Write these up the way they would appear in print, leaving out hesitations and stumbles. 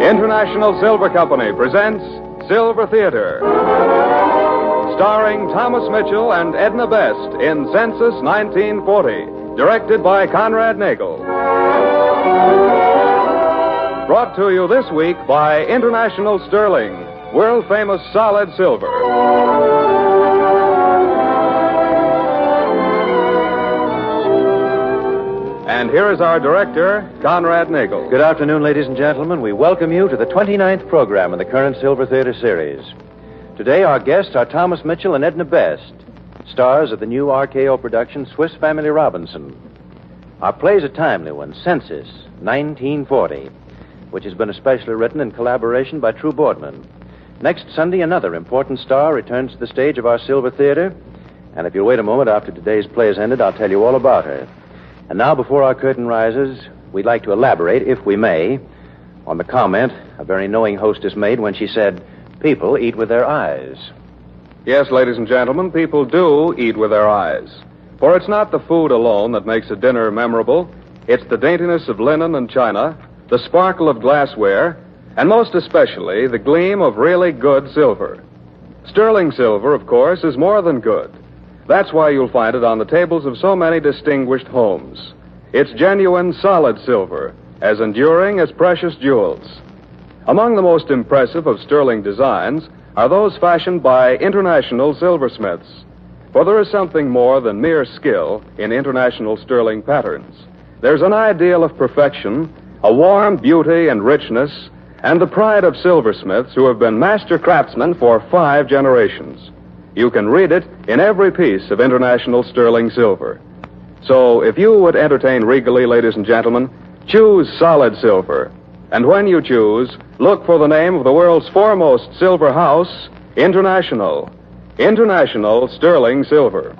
International Silver Company presents Silver Theater, starring Thomas Mitchell and Edna Best in Census 1940, directed by Conrad Nagel. Brought to you this week by International Sterling, world-famous solid silver. And here is our director, Conrad Nagel. Good afternoon, ladies and gentlemen. We welcome you to the 29th program in the current Silver Theater series. Today, our guests are Thomas Mitchell and Edna Best, stars of the new RKO production, Swiss Family Robinson. Our play is a timely one, Census, 1940, which has been especially written in collaboration by True Boardman. Next Sunday, another important star returns to the stage of our Silver Theater, and if you'll wait a moment after today's play is ended, I'll tell you all about her. And now, before our curtain rises, we'd like to elaborate, if we may, on the comment a very knowing hostess made when she said, people eat with their eyes. Yes, ladies and gentlemen, people do eat with their eyes. For it's not the food alone that makes a dinner memorable. It's the daintiness of linen and china, the sparkle of glassware, and most especially the gleam of really good silver. Sterling silver, of course, is more than good. That's why you'll find it on the tables of so many distinguished homes. It's genuine, solid silver, as enduring as precious jewels. Among the most impressive of sterling designs are those fashioned by international silversmiths. For there is something more than mere skill in international sterling patterns. There's an ideal of perfection, a warm beauty and richness, and the pride of silversmiths who have been master craftsmen for 5 generations. You can read it in every piece of international sterling silver. So if you would entertain regally, ladies and gentlemen, choose solid silver. And when you choose, look for the name of the world's foremost silver house, International. International Sterling Silver.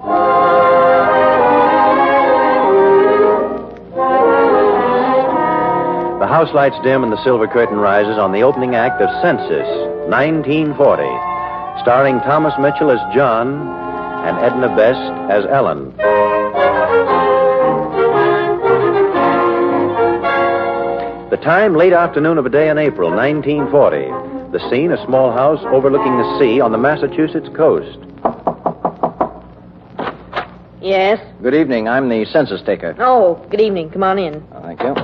The house lights dim and the silver curtain rises on the opening act of Census, 1940. Starring Thomas Mitchell as John and Edna Best as Ellen. The time, late afternoon of a day in April, 1940. The scene, a small house overlooking the sea on the Massachusetts coast. Yes? Good evening. I'm the census taker. Oh, good evening. Come on in. Oh, thank you.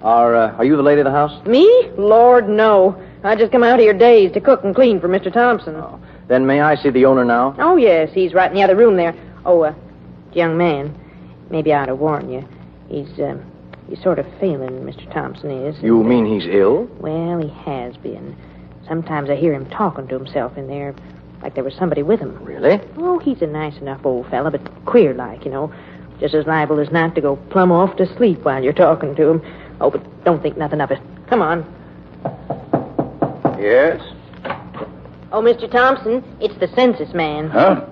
Are you the lady of the house? Me? Lord, no. I just come out here days to cook and clean for Mr. Thompson. Oh. Then may I see the owner now? Oh, yes. He's right in the other room there. Oh, young man, maybe I ought to warn you. He's sort of failing, Mr. Thompson is. You mean he's ill? Well, he has been. Sometimes I hear him talking to himself in there, like there was somebody with him. Really? Oh, he's a nice enough old fella, but queer-like, you know. Just as liable as not to go plumb off to sleep while you're talking to him. Oh, but don't think nothing of it. Come on. Yes? Oh, Mr. Thompson, it's the census man. Huh?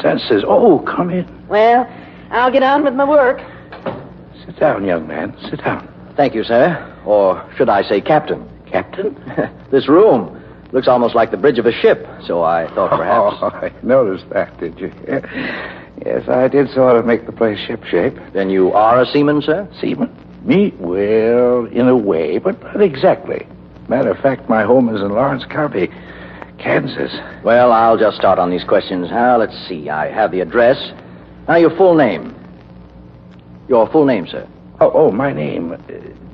Census. Oh, come in. Well, I'll get on with my work. Sit down, young man. Sit down. Thank you, sir. Or should I say captain? Captain? This room looks almost like the bridge of a ship, so I thought perhaps... Oh, I noticed that, did you? Yes, I did sort of make the place ship-shape. Then you are a seaman, sir? Seaman? Me? Well, in a way, but not exactly. Matter of fact, my home is in Lawrence County, Kansas. Well, I'll just start on these questions. Now, let's see. I have the address. Now, your full name. Your full name, sir. Oh, my name.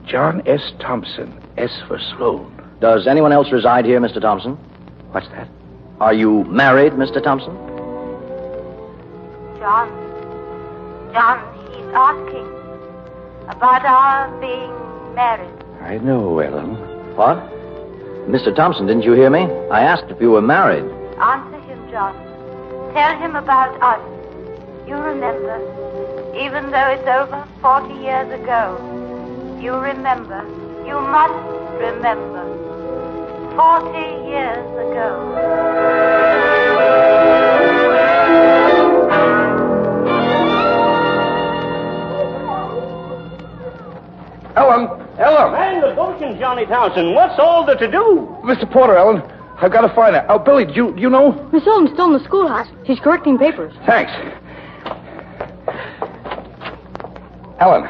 John S. Thompson. S for Sloan. Does anyone else reside here, Mr. Thompson? What's that? Are you married, Mr. Thompson? John, he's asking about our being married. I know, Ellen. What? Mr. Thompson, didn't you hear me? I asked if you were married. Answer him, John. Tell him about us. You remember, even though it's over 40 years ago, you remember. You must remember. 40 years ago. Ellen! Man, the ocean, Johnny Townsend. What's all the to-do? Mr. Porter, Ellen. I've got to find her. Oh, Billy, do you know? Miss Ellen's still in the schoolhouse. She's correcting papers. Thanks. Ellen.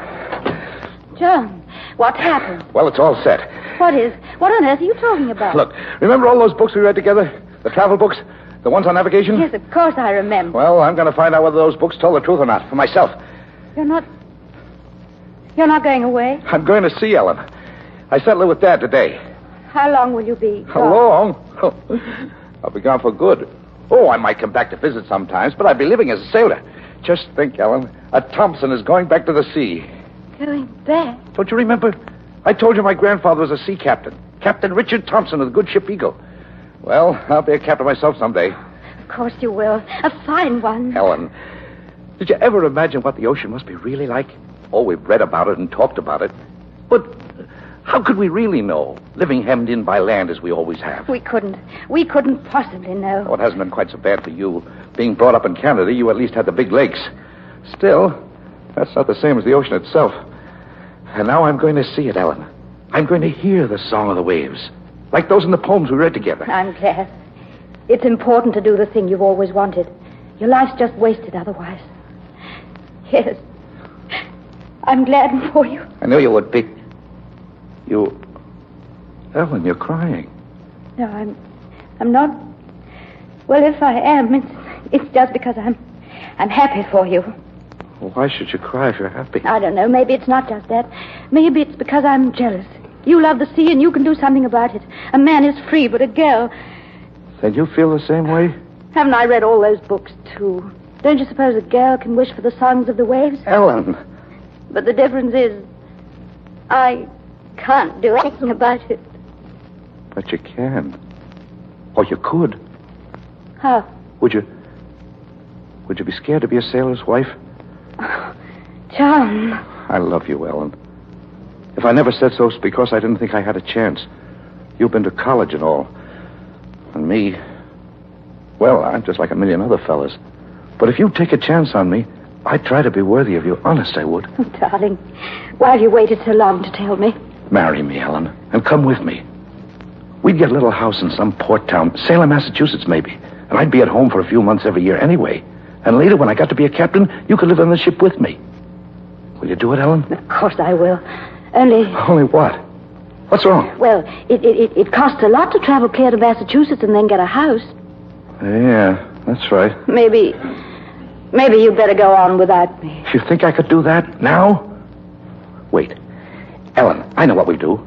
John, what happened? Well, it's all set. What on earth are you talking about? Look, remember all those books we read together? The travel books? The ones on navigation? Yes, of course I remember. Well, I'm going to find out whether those books told the truth or not for myself. You're not going away? I'm going to see Ellen. I settled it with Dad today. How long will you be? How long? I'll be gone for good. Oh, I might come back to visit sometimes, but I'd be living as a sailor. Just think, Ellen, a Thompson is going back to the sea. Going back? Don't you remember? I told you my grandfather was a sea captain. Captain Richard Thompson of the good ship Eagle. Well, I'll be a captain myself someday. Of course you will. A fine one. Ellen, did you ever imagine what the ocean must be really like? Oh, we've read about it and talked about it. But how could we really know, living hemmed in by land as we always have? We couldn't possibly know. Oh, it hasn't been quite so bad for you. Being brought up in Canada, you at least had the big lakes. Still, that's not the same as the ocean itself. And now I'm going to see it, Ellen. I'm going to hear the song of the waves, like those in the poems we read together. I'm glad. It's important to do the thing you've always wanted. Your life's just wasted otherwise. Yes. I'm glad for you. I knew you would be. Ellen, you're crying. No, I'm not. Well, if I am, it's just because I'm happy for you. Well, why should you cry if you're happy? I don't know. Maybe it's not just that. Maybe it's because I'm jealous. You love the sea and you can do something about it. A man is free, but a girl... Then you feel the same way? Haven't I read all those books, too? Don't you suppose a girl can wish for the songs of the waves? Ellen. But the difference is, I can't do anything about it. But you can. Or you could. How? Would you be scared to be a sailor's wife? Oh, John. I love you, Ellen. If I never said so, it's because I didn't think I had a chance. You've been to college and all. And me, well, I'm just like a million other fellas. But if you'd take a chance on me, I'd try to be worthy of you. Honest, I would. Oh, darling, why have you waited so long to tell me? Marry me, Ellen, and come with me. We'd get a little house in some port town, Salem, Massachusetts, maybe. And I'd be at home for a few months every year anyway. And later, when I got to be a captain, you could live on the ship with me. Will you do it, Ellen? Of course I will. Only... Only what? What's wrong? Well, it costs a lot to travel clear to Massachusetts and then get a house. Yeah, that's right. Maybe you'd better go on without me. You think I could do that now? Wait. Ellen, I know what we do.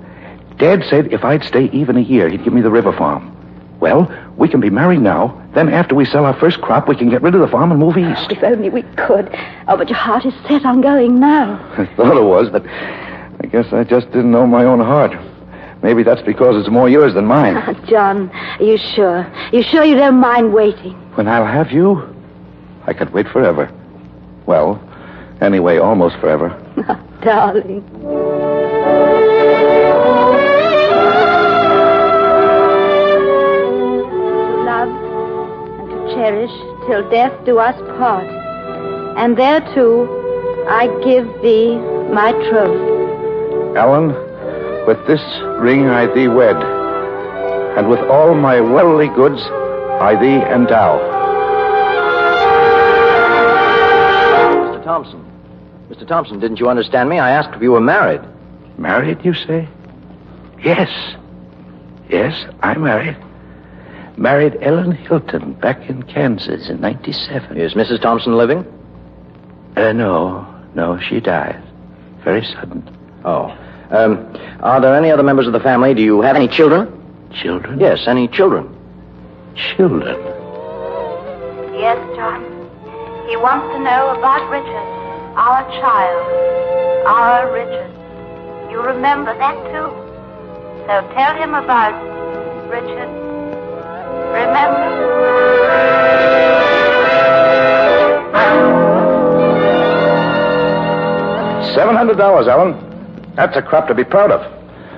Dad said if I'd stay even a year, he'd give me the river farm. Well, we can be married now. Then after we sell our first crop, we can get rid of the farm and move east. If only we could. Oh, but your heart is set on going now. I thought it was, but I guess I just didn't know my own heart. Maybe that's because it's more yours than mine. Oh, John, are you sure? You sure you don't mind waiting? When I'll have you, I could wait forever. Well, anyway, almost forever. Oh, darling. Cherish till death do us part, and thereto I give thee my troth. Ellen, with this ring I thee wed, and with all my worldly goods I thee endow. Mr. Thompson, didn't you understand me? I asked if you were married. Married, you say? Yes, I'm married. Married Ellen Hilton back in Kansas in 97. Is Mrs. Thompson living? No, she died. Very sudden. Oh. Are there any other members of the family? Do you have any children? Children? Yes, any children. Children? Yes, John. He wants to know about Richard, our child, our Richard. You remember that, too? So tell him about Richard. Remember? $700, Ellen. That's a crop to be proud of.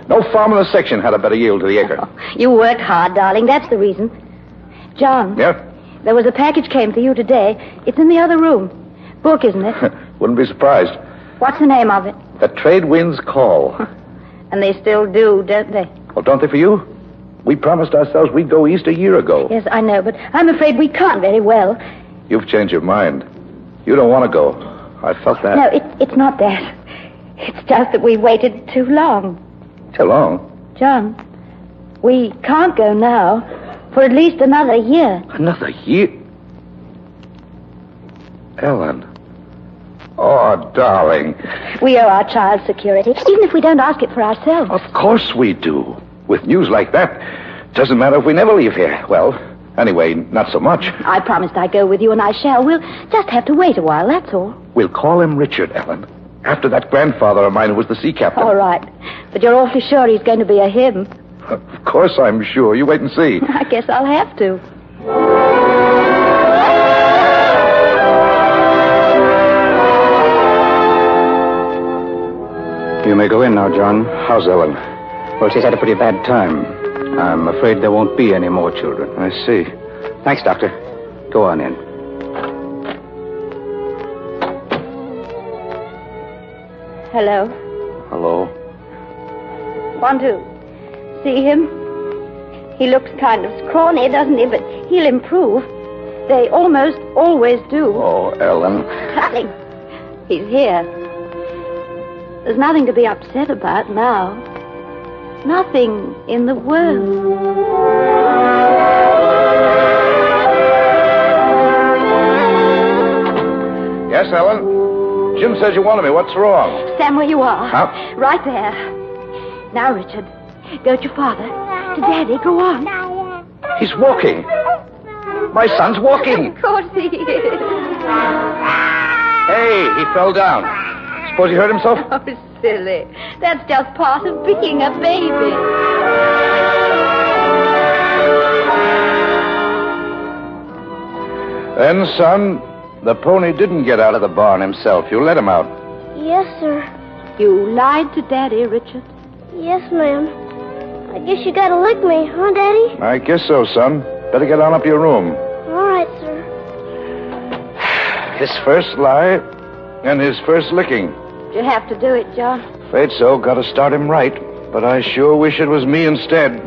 No farm in the section had a better yield to the acre. Oh, you work hard, darling. That's the reason. John. Yeah? There was a package came for you today. It's in the other room. Book, isn't it? Wouldn't be surprised. What's the name of it? The Trade Winds Call. And they still do, don't they? Well, don't they for you? We promised ourselves we'd go east a year ago. Yes, I know, but I'm afraid we can't very well. You've changed your mind. You don't want to go. I felt that. No, it's not that. It's just that we waited too long. Too long? John, we can't go now for at least another year. Another year? Ellen. Oh, darling. We owe our child security, even if we don't ask it for ourselves. Of course we do. With news like that, doesn't matter if we never leave here. Well, anyway, not so much. I promised I'd go with you, and I shall. We'll just have to wait a while, that's all. We'll call him Richard, Ellen. After that grandfather of mine who was the sea captain. All right. But you're awfully sure he's going to be a him. Of course I'm sure. You wait and see. I guess I'll have to. You may go in now, John. How's Ellen? Well, she's had a pretty bad time. I'm afraid there won't be any more children. I see. Thanks, Doctor. Go on in. Hello. Hello. Want to see him? He looks kind of scrawny, doesn't he? But he'll improve. They almost always do. Oh, Ellen. Darling, he's here. There's nothing to be upset about now. Nothing in the world. Yes, Ellen? Jim says you wanted me. What's wrong? Stand where you are. Huh? Right there. Now, Richard, go to your father. To Daddy, go on. He's walking. My son's walking. Of course he is. Hey, he fell down. Suppose he hurt himself? Oh, silly. That's just part of being a baby. Then, son, the pony didn't get out of the barn himself. You let him out. Yes, sir. You lied to Daddy, Richard. Yes, ma'am. I guess you gotta lick me, huh, Daddy? I guess so, son. Better get on up to your room. All right, sir. His first lie and his first licking. You have to do it, John. Afraid so. Got to start him right. But I sure wish it was me instead.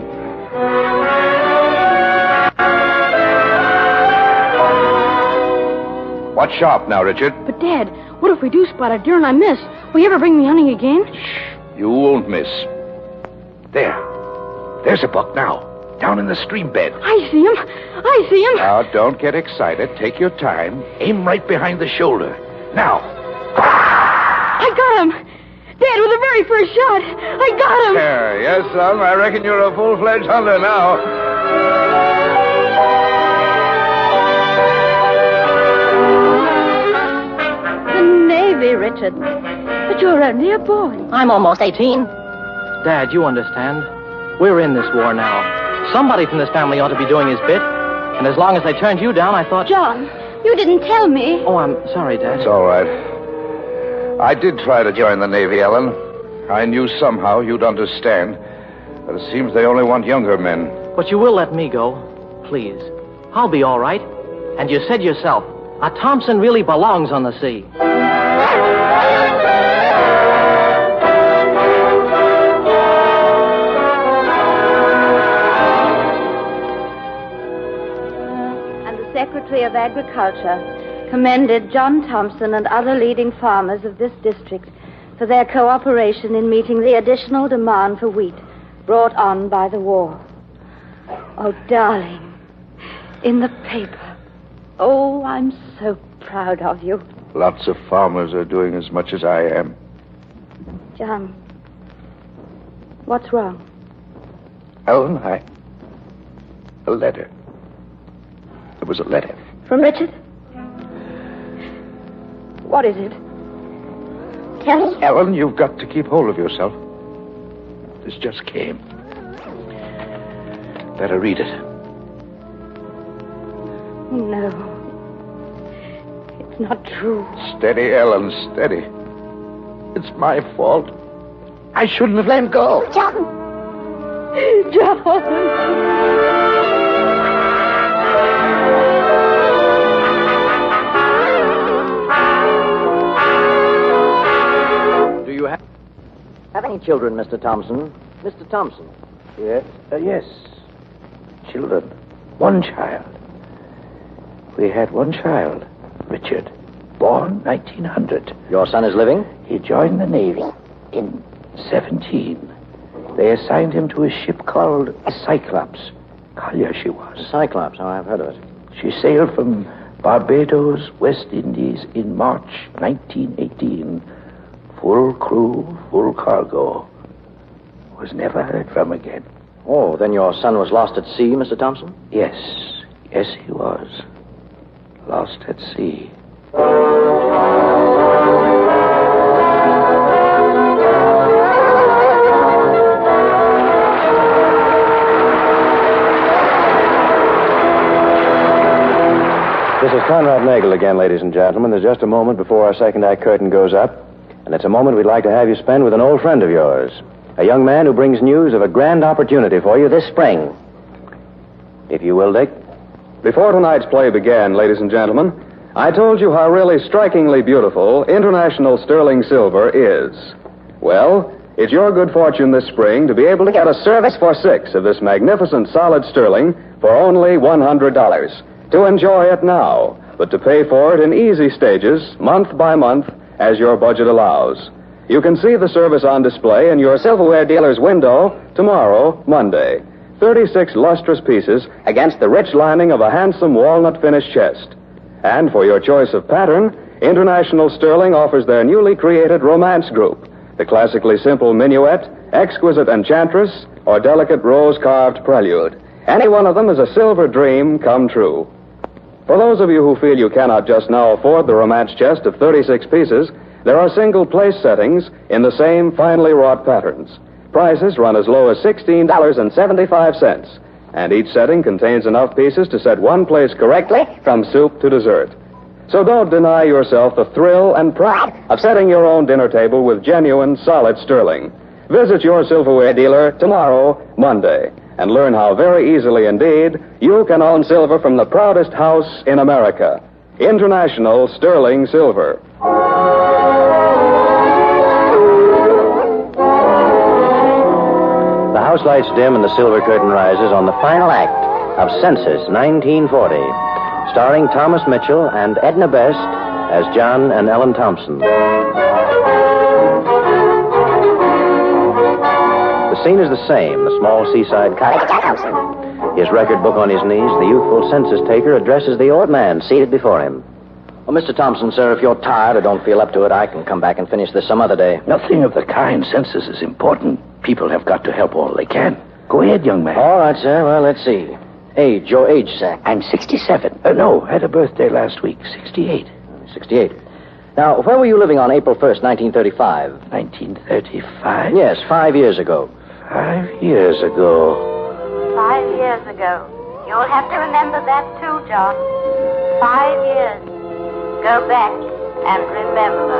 Watch sharp now, Richard. But, Dad, what if we do spot a deer and I miss? Will you ever bring me hunting again? Shh. You won't miss. There. There's a buck now. Down in the stream bed. I see him. I see him. Now, don't get excited. Take your time. Aim right behind the shoulder. Now. I got him. Dad, with the very first shot. I got him. Yes, son. I reckon you're a full-fledged hunter now. The Navy, Richard. But you're only a boy. I'm almost 18. Dad, you understand. We're in this war now. Somebody from this family ought to be doing his bit. And as long as they turned you down, I thought... John, you didn't tell me. Oh, I'm sorry, Dad. It's all right. I did try to join the Navy, Ellen. I knew somehow you'd understand. But it seems they only want younger men. But you will let me go. Please. I'll be all right. And you said yourself, a Thompson really belongs on the sea. Secretary of Agriculture commended John Thompson and other leading farmers of this district for their cooperation in meeting the additional demand for wheat brought on by the war. Oh, darling, in the paper. Oh, I'm so proud of you. Lots of farmers are doing as much as I am. John, what's wrong? Ellen, a letter. It was a letter. From Richard? What is it? Tell me. Ellen, you've got to keep hold of yourself. This just came. Better read it. No. It's not true. Steady, Ellen, steady. It's my fault. I shouldn't have let him go. John! John! Have any children, Mr. Thompson? Mr. Thompson? Yes. Yes. Children. One child. We had one child, Richard, born 1900. Your son is living? He joined the Navy in 17. They assigned him to a ship called Cyclops. Collier she was. Cyclops, oh, I've heard of it. She sailed from Barbados, West Indies, in March 1918. Full crew, full cargo. Was never heard from again. Oh, then your son was lost at sea, Mr. Thompson? Yes, he was. Lost at sea. This is Conrad Nagel again, ladies and gentlemen. There's just a moment before our second act curtain goes up, and it's a moment we'd like to have you spend with an old friend of yours, a young man who brings news of a grand opportunity for you this spring. If you will, Dick. Before tonight's play began, ladies and gentlemen, I told you how really strikingly beautiful international sterling silver is. Well, it's your good fortune this spring to be able to get a service for 6 of this magnificent solid sterling for only $100. To enjoy it now, but to pay for it in easy stages, month by month, as your budget allows. You can see the service on display in your silverware dealer's window tomorrow, Monday. 36 lustrous pieces against the rich lining of a handsome walnut-finished chest. And for your choice of pattern, International Sterling offers their newly created Romance Group, the classically simple minuet, exquisite enchantress, or delicate rose-carved prelude. Any one of them is a silver dream come true. For those of you who feel you cannot just now afford the romance chest of 36 pieces, there are single place settings in the same finely wrought patterns. Prices run as low as $16.75, and each setting contains enough pieces to set one place correctly from soup to dessert. So don't deny yourself the thrill and pride of setting your own dinner table with genuine, solid sterling. Visit your silverware dealer tomorrow, Monday, and learn how very easily indeed you can own silver from the proudest house in America, International Sterling Silver. The house lights dim and the silver curtain rises on the final act of Census 1940, starring Thomas Mitchell and Edna Best as John and Ellen Thompson. The scene is the same, the small seaside cottage. His record book on his knees, the youthful census taker addresses the old man seated before him. Well, Mr. Thompson, sir, if you're tired or don't feel up to it, I can come back and finish this some other day. Nothing of the kind. Census is important. People have got to help all they can. Go ahead, young man. All right, sir. Well, let's see. Your age, sir. I'm 67. No, had a birthday last week. 68. 68. Now, where were you living on April 1st, 1935? 1935? Yes, 5 years ago. 5 years ago. 5 years ago. You'll have to remember that too, John. 5 years. Go back and remember.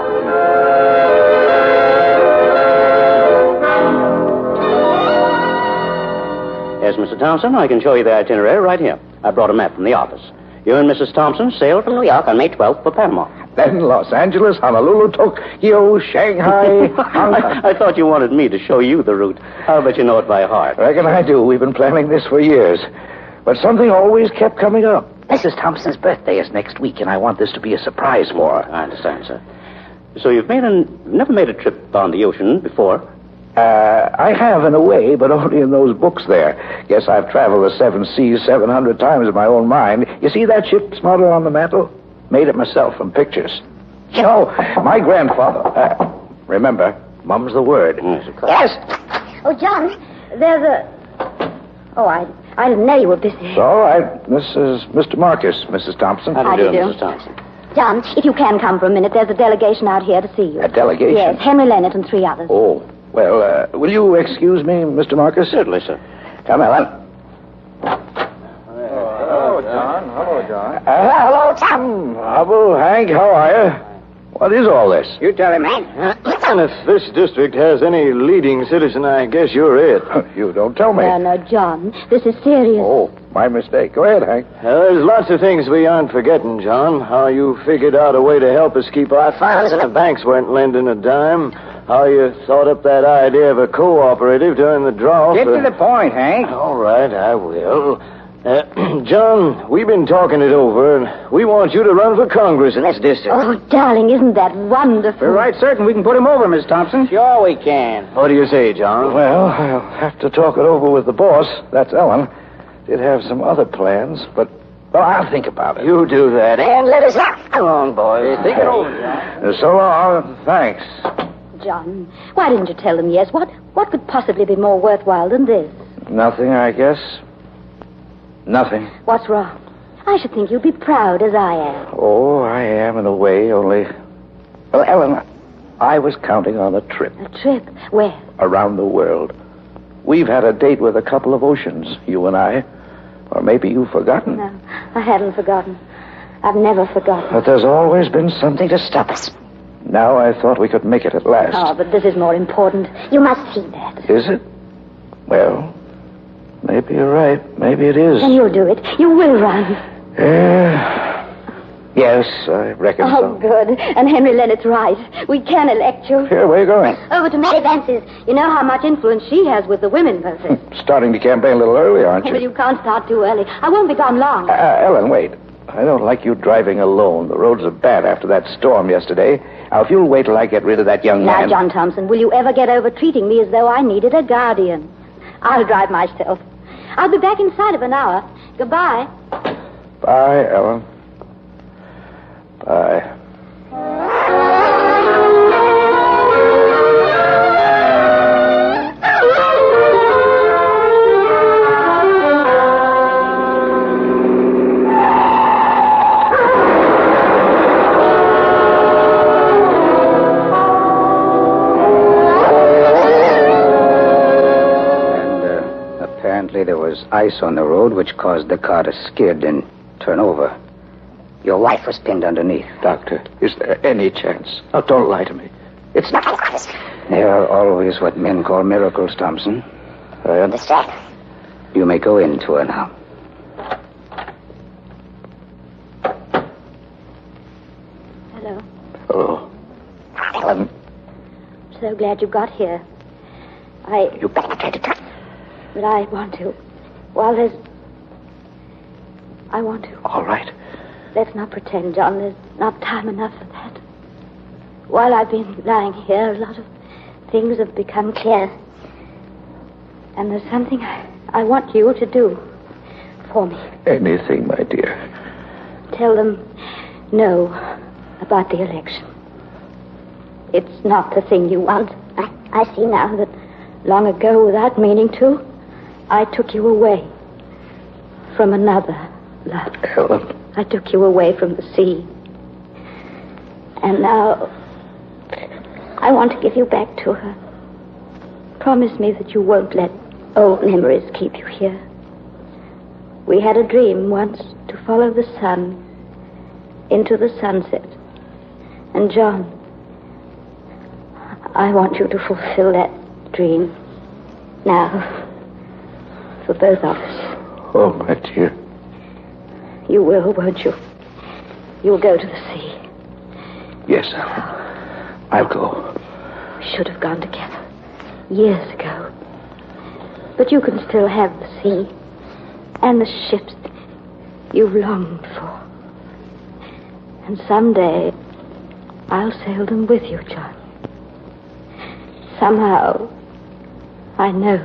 Yes, Mr. Thompson, I can show you the itinerary right here. I brought a map from the office. You and Mrs. Thompson sailed from New York on May 12th for Panama. Then Los Angeles, Honolulu, Tokyo, Shanghai. I thought you wanted me to show you the route. I'll bet you know it by heart. Reckon I do. We've been planning this for years. But something always kept coming up. Mrs. Thompson's birthday is next week, and I want this to be a surprise for her. I understand, sir. So you've never made a trip on the ocean before? I have in a way, but only in those books there. Guess I've traveled the 7 seas 700 times in my own mind. You see that ship's model on the mantel? Made it myself from pictures. You know, my grandfather... remember, mum's the word. Yes, of course. Yes. Oh, John, there's a... Oh, I didn't know you were busy. So, this is Mr. Marcus, Mrs. Thompson. How do you do, do? Mrs. Thompson? John, if you can come for a minute, there's a delegation out here to see you. A delegation? Yes, Henry Leonard and 3 others. Oh, well, will you excuse me, Mr. Marcus? Certainly, sir. Come, Ellen. Hello, John. Hello, John. Hello, Tom. Hubble, Hank, how are you? What is all this? You tell him, Hank. And if this district has any leading citizen, I guess you're it. You don't tell me. No, John. This is serious. Oh, my mistake. Go ahead, Hank. There's lots of things we aren't forgetting, John. How you figured out a way to help us keep our funds and the banks weren't lending a dime. How you thought up that idea of a cooperative during the drought. Get to the point, Hank. All right, I will. John, we've been talking it over, and we want you to run for Congress in this district. Oh, darling, isn't that wonderful? We're right certain we can put him over, Miss Thompson. Sure we can. What do you say, John? Well, I'll have to talk it over with the boss. That's Ellen. Did have some other plans, but, well, I'll think about it. You do that, and let us out. Come on, boys. Think it over, John. So long. Thanks. John, why didn't you tell them yes? What could possibly be more worthwhile than this? Nothing, I guess. Nothing. What's wrong? I should think you'd be proud, as I am. Oh, I am in a way, only... Well, Ellen, I was counting on a trip. A trip? Where? Around the world. We've had a date with a couple of oceans, you and I. Or maybe you've forgotten. No, I haven't forgotten. I've never forgotten. But there's always been something to stop us. Now I thought we could make it at last. Oh, but this is more important. You must see that. Is it? Well, maybe you're right. Maybe it is. Then you'll do it. You will run. Yes, I reckon Oh, so. good. And Henry Lennox's right. We can elect you. Here, where are you going? Over to Mary Vance's. You know how much influence she has with the women, Percy. Starting the campaign a little early, aren't you? But you can't start too early. I won't be gone long. Ellen, wait. I don't like you driving alone. The roads are bad after that storm yesterday. Now, if you'll wait till I get rid of that young Now, man... John Thompson, will you ever get over treating me as though I needed a guardian? I'll drive myself. I'll be back inside of an hour. Goodbye. Bye, Ellen. Bye. Apparently there was ice on the road which caused the car to skid and turn over. Your wife was pinned underneath. Doctor, is there any chance? Now, don't lie to me. It's not... There are always what men call miracles, Thompson. I understand. You may go in to her now. Hello. Hello. Ellen. So glad you got here. You better take it. But I want to. While there's... I want to. All right. Let's not pretend, John. There's not time enough for that. While I've been lying here, a lot of things have become clear. And there's something I want you to do for me. Anything, my dear. Tell them no about the election. It's not the thing you want. I see now that long ago, without meaning to, I took you away from another love. Ellen. I took you away from the sea. And now I want to give you back to her. Promise me that you won't let old memories keep you here. We had a dream once to follow the sun into the sunset. And John, I want you to fulfill that dream now for both of us. Oh, my dear. You will, won't you? You'll go to the sea. Yes, Ellen. I'll go. We should have gone together years ago. But you can still have the sea and the ships you've longed for. And someday I'll sail them with you, John. Somehow I know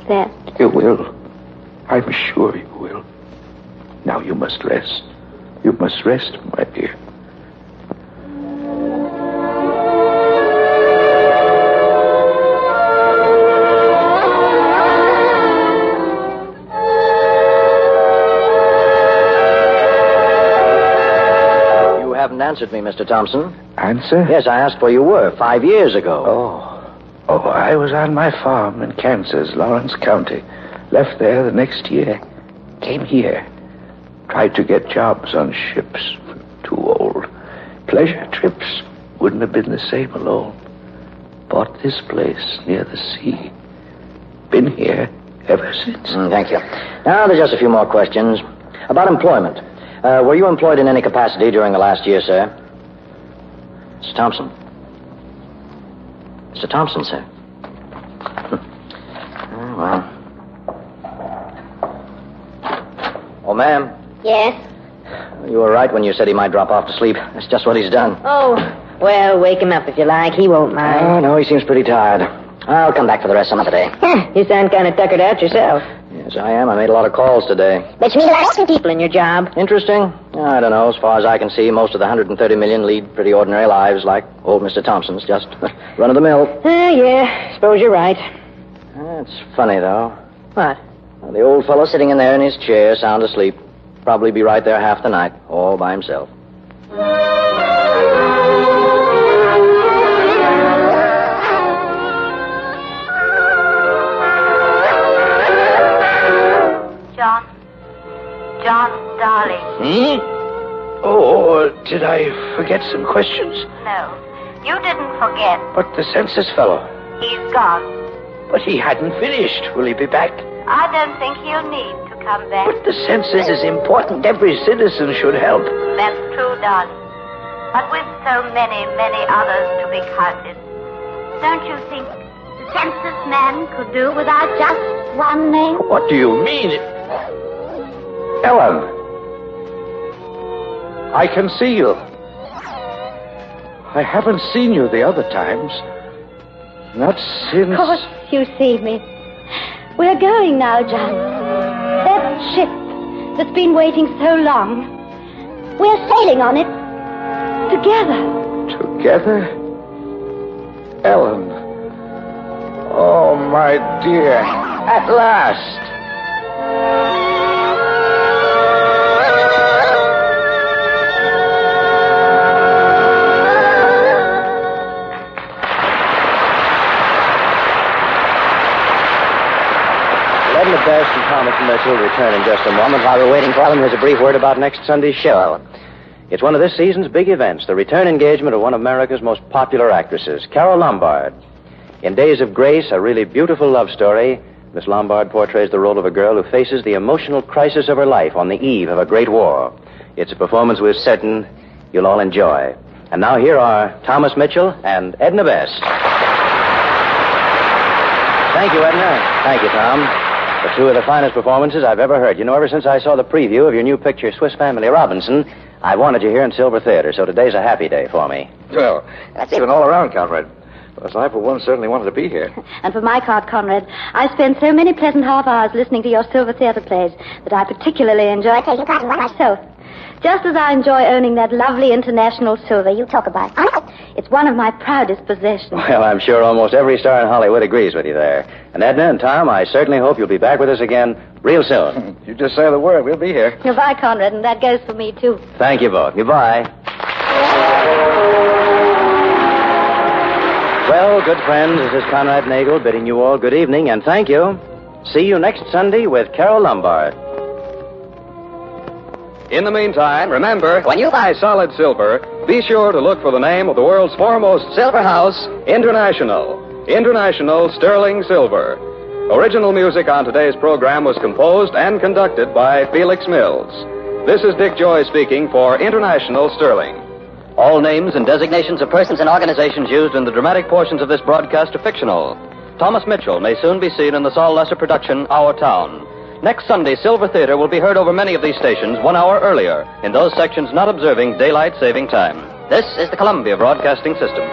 that. You will. I'm sure you will. Now you must rest. You must rest, my dear. You haven't answered me, Mr. Thompson. Answer? Yes, I asked where you were 5 years ago. Oh, I was on my farm in Kansas, Lawrence County. Left there the next year. Came here. Tried to get jobs on ships. Too old. Pleasure trips wouldn't have been the same alone. Bought this place near the sea. Been here ever since. Thank you. Now, there's just a few more questions. About employment. Were you employed in any capacity during the last year, sir? Mr. Thompson. Mr. Thompson, sir. Oh, well. Oh, ma'am. Yes? You were right when you said he might drop off to sleep. That's just what he's done. Oh, well, wake him up if you like. He won't mind. Oh, no, he seems pretty tired. I'll come back for the rest some other day. You sound kind of tuckered out yourself. Yes, I am. I made a lot of calls today. Bet you meet a lot of people in your job. Interesting? I don't know. As far as I can see, most of the 130 million lead pretty ordinary lives like old Mr. Thompson's. Just run of the mill. Yeah, suppose you're right. It's funny, though. What? Well, the old fellow sitting in there in his chair, sound asleep, probably be right there half the night, all by himself. John, darling. Oh, did I forget some questions? No, you didn't forget. But the census fellow. He's gone. But he hadn't finished. Will he be back? I don't think he'll need to come back. But the census is important. Every citizen should help. That's true, darling. But with so many, many others to be counted, don't you think the census man could do without just one name? What do you mean? Ellen, I can see you. I haven't seen you the other times. Not since... Of course you see me. We're going now, John. That ship that's been waiting so long. We're sailing on it. Together. Together? Ellen. Oh, my dear. At last. Edna Best and Thomas Mitchell return in just a moment. While we're waiting for them, here's a brief word about next Sunday's show. It's one of this season's big events, the return engagement of one of America's most popular actresses, Carole Lombard. In Days of Grace, a really beautiful love story, Miss Lombard portrays the role of a girl who faces the emotional crisis of her life on the eve of a great war. It's a performance we're certain you'll all enjoy. And now here are Thomas Mitchell and Edna Best. Thank you, Edna. Thank you, Tom. For two of the finest performances I've ever heard. You know, ever since I saw the preview of your new picture, Swiss Family Robinson, I wanted you here in Silver Theater, so today's a happy day for me. Well, that's even all around, Conrad. Because I, for one, certainly wanted to be here. And for my part, Conrad, I spent so many pleasant half hours listening to your Silver Theater plays that I particularly enjoy taking part in one myself. Just as I enjoy owning that lovely international silver you talk about. It's one of my proudest possessions. Well, I'm sure almost every star in Hollywood agrees with you there. And Edna and Tom, I certainly hope you'll be back with us again real soon. You just say the word. We'll be here. Goodbye, Conrad, and that goes for me, too. Thank you both. Goodbye. Well, good friends, this is Conrad Nagel bidding you all good evening and thank you. See you next Sunday with Carole Lombard. In the meantime, remember, when you buy solid silver, be sure to look for the name of the world's foremost silver house, International. International Sterling Silver. Original music on today's program was composed and conducted by Felix Mills. This is Dick Joy speaking for International Sterling. All names and designations of persons and organizations used in the dramatic portions of this broadcast are fictional. Thomas Mitchell may soon be seen in the Saul Lesser production, Our Town. Next Sunday, Silver Theater will be heard over many of these stations 1 hour earlier in those sections not observing daylight saving time. This is the Columbia Broadcasting System.